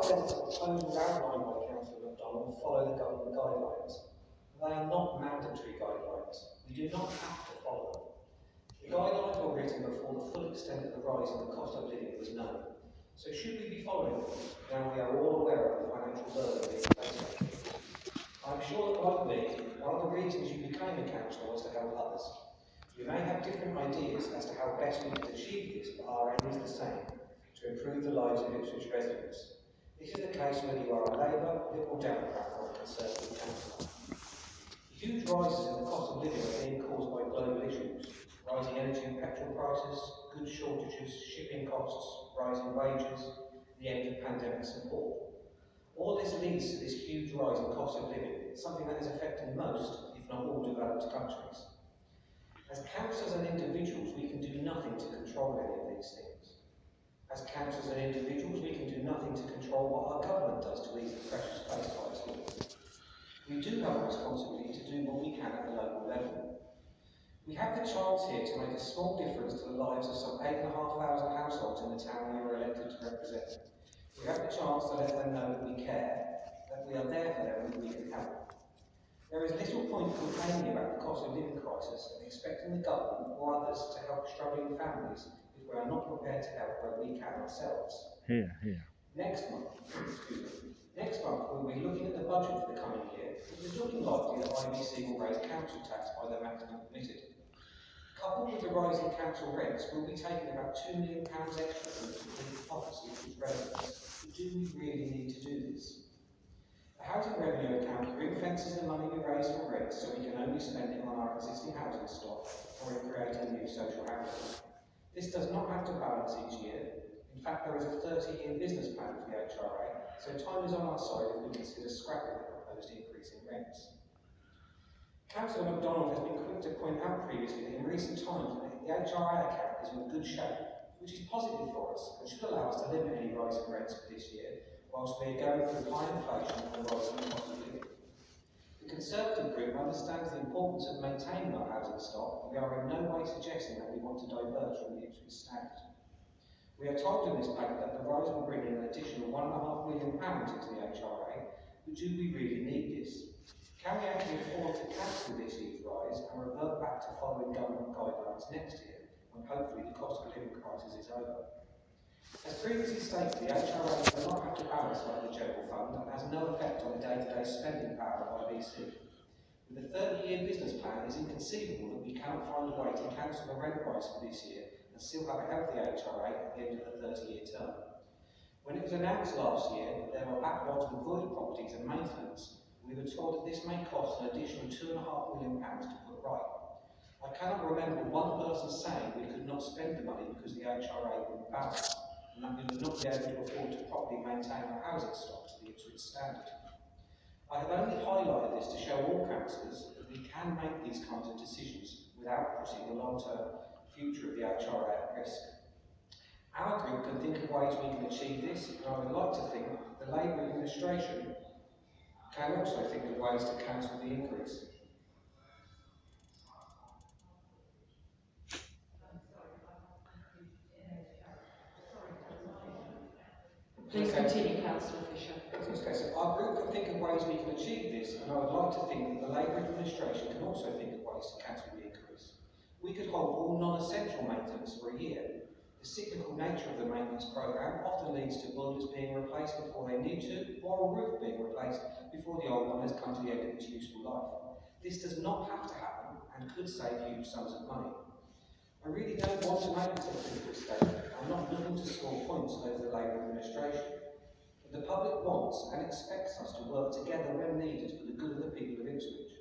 the proposals outlined by Councillor MacDonald follow the government guidelines. They are not mandatory guidelines. We do not have to follow them. The guidelines were written before the full extent of the rise in the cost of living was known. So should we be following them now we are all aware of the financial burden being faced? I'm sure that like me, one of the reasons you became a councillor was to help others. We may have different ideas as to how best we can achieve this, but our aim is the same, to improve the lives of Ipswich residents. This is the case whether you are a Labour, Liberal Democrat or a Conservative councillor. Huge rises in the cost of living are being caused by global issues: rising energy and petrol prices, goods shortages, shipping costs, rising wages, the end of pandemic support. All this leads to this huge rise in cost of living, something that is affecting most, if not all, developed countries. As councillors and individuals, we can do nothing to control any of these things. As councillors and individuals, we can do nothing to control what our government does to ease the pressures faced by us all. We do have a responsibility to do what we can at the local level. We have the chance here to make a small difference to the lives of some 8,500 households in the town we were elected to represent. We have the chance to let them know that we care, that we are there for them and we can help. There is little point complaining about the cost of living crisis and expecting the government or others to help struggling families if we are not prepared to help where we can ourselves. Next month, we'll be looking at the budget for the coming year. It is looking likely that IBC will raise council tax by the maximum permitted. Coupled with the rise in council rents, we'll be taking about £2 million extra from the pockets of Ipswich residents. Do we really need to do this? The housing revenue account ring-fences the money we raise from rents so we can only spend it on our existing housing stock or in creating new social housing. This does not have to balance each year. In fact, there is a 30-year business plan for the HRA, so time is on our side if we consider scrapping the proposed increase in rents. Councillor MacDonald has been quick to point out previously that in recent times the HRA account is in good shape, which is positive for us and should allow us to limit any rise in rents for this year, whilst we are going through high inflation and rising cost of living. The Conservative group understands the importance of maintaining our housing stock, and we are in no way suggesting that we want to diverge from the Ipswich standard. We are told in this paper that the rise will bring in an additional £1.5 million into the HRA, but do we really need this? Can we actually afford to cancel this huge rise and revert back to following government guidelines next year, when hopefully the cost of living crisis is over? As previously stated, the HRA does not have to balance like the General Fund and has no effect on the day-to-day spending power of IBC. With a 30-year business plan, it is inconceivable that we cannot find a way to cancel the rent rise for this year and still have a healthy HRA at the end of the 30-year term. When it was announced last year that there were backlogs with void properties and maintenance, we were told that this may cost an additional £2.5 million to put right. I cannot remember one person saying we could not spend the money because the HRA wouldn't balance, and that we would not be able to afford to properly maintain our housing stock to the Ipswich standard. I have only highlighted this to show all councillors that we can make these kinds of decisions without putting the long-term future of the HRA at risk. Our group can think of ways we can achieve this, and I would like to think the Labour administration can also think of ways to cancel the increase. Please continue, Councillor Fisher. Okay, so our group can think of ways we can achieve this, and I would like to think that the Labour administration can also think of ways to cancel the increase. We could hold all non-essential maintenance for a year. The cyclical nature of the maintenance programme often leads to boilers being replaced before they need to, or a roof being replaced before the old one has come to the end of its useful life. This does not have to happen and could save huge sums of money. I really don't want to make this a political statement. I'm not looking to score points over the Labour administration. But the public wants and expects us to work together when needed for the good of the people of Ipswich.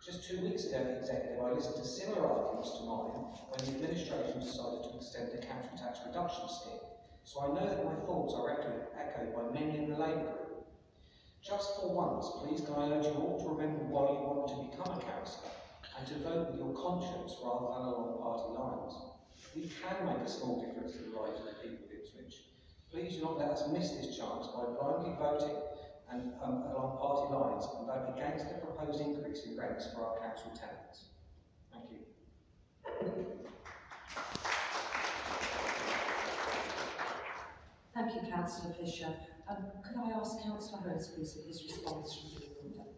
Just 2 weeks ago at the Executive, I listened to similar arguments to mine when the administration decided to extend the council tax reduction scheme, so I know that my thoughts are echoed by many in the Labour group. Just for once, please can I urge you all to remember why you want to become a councillor, and to vote with your conscience rather than along party lines. We can make a small difference to the lives of the people of Ipswich. Please do not let us miss this chance by blindly voting and along party lines and vote against the proposed increase in rents for our council tenants. Thank you. Thank you, Councillor Fisher. Could I ask Councillor Hurst, please, for his response from the report?